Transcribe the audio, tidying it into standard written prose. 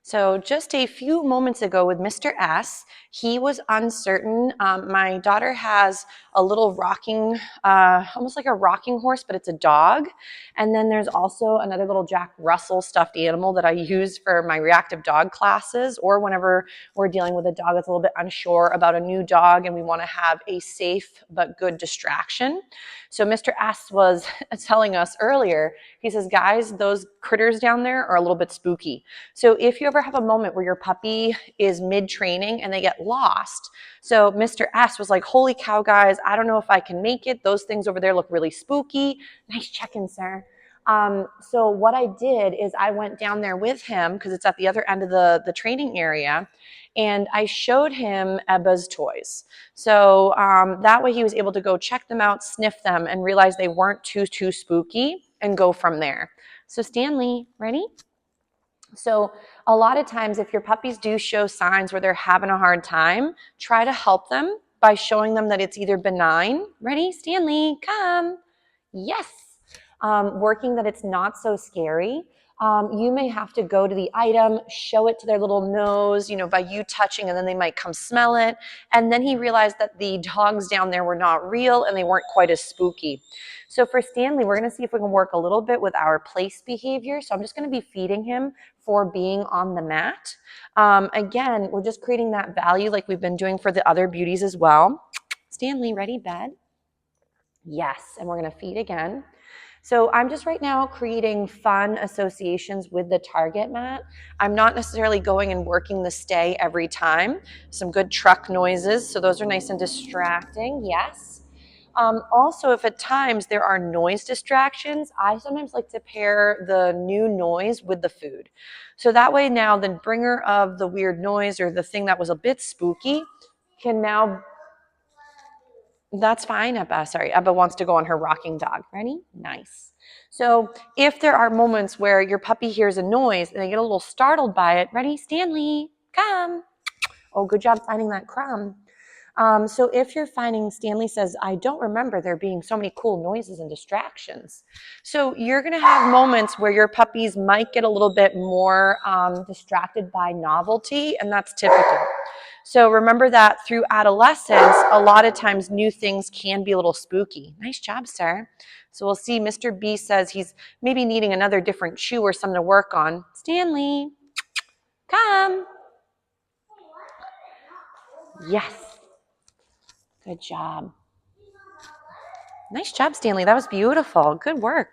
So just a few moments ago with Mr. S, he was uncertain. My daughter has a little rocking, almost like a rocking horse, but it's a dog. And then there's also another little Jack Russell stuffed animal that I use for my reactive dog classes, or whenever we're dealing with a dog that's a little bit unsure about a new dog and we want to have a safe but good distraction. So Mr. S was telling us earlier, he says, guys, those critters down there are a little bit spooky. So if you ever have a moment where your puppy is mid-training and they get lost, so Mr. S was like, holy cow, guys, I don't know if I can make it. Those things over there look really spooky. Nice check-in, sir. So what I did is I went down there with him because it's at the other end of the training area, and I showed him Ebba's toys. So that way he was able to go check them out, sniff them, and realize they weren't too spooky and go from there. So Stanley, ready? So a lot of times if your puppies do show signs where they're having a hard time, try to help them by showing them that it's either benign. Ready? Stanley, come. Yes. Working that it's not so scary. You may have to go to the item, show it to their little nose, by you touching, and then they might come smell it. And then he realized that the dogs down there were not real and they weren't quite as spooky. So for Stanley, we're going to see if we can work a little bit with our place behavior. So I'm just going to be feeding him for being on the mat. Again, we're just creating that value like we've been doing for the other beauties as well. Stanley, ready, bed? Yes, and we're going to feed again. So I'm just right now creating fun associations with the target mat. I'm not necessarily going and working the stay every time. Some good truck noises, so those are nice and distracting, yes. Also, if at times there are noise distractions, I sometimes like to pair the new noise with the food. So that way now the bringer of the weird noise or the thing that was a bit spooky can now... That's fine, Ebba. Sorry, Ebba wants to go on her rocking dog. Ready? Nice. So if there are moments where your puppy hears a noise and they get a little startled by it, ready? Stanley, come. Oh, good job finding that crumb. So if you're finding, Stanley says, I don't remember there being so many cool noises and distractions. So you're going to have moments where your puppies might get a little bit more distracted by novelty, and that's typical. So remember that through adolescence, a lot of times new things can be a little spooky. Nice job, sir. So we'll see Mr. B says he's maybe needing another different chew or something to work on. Stanley, come. Yes. Good job. Nice job, Stanley. That was beautiful. Good work.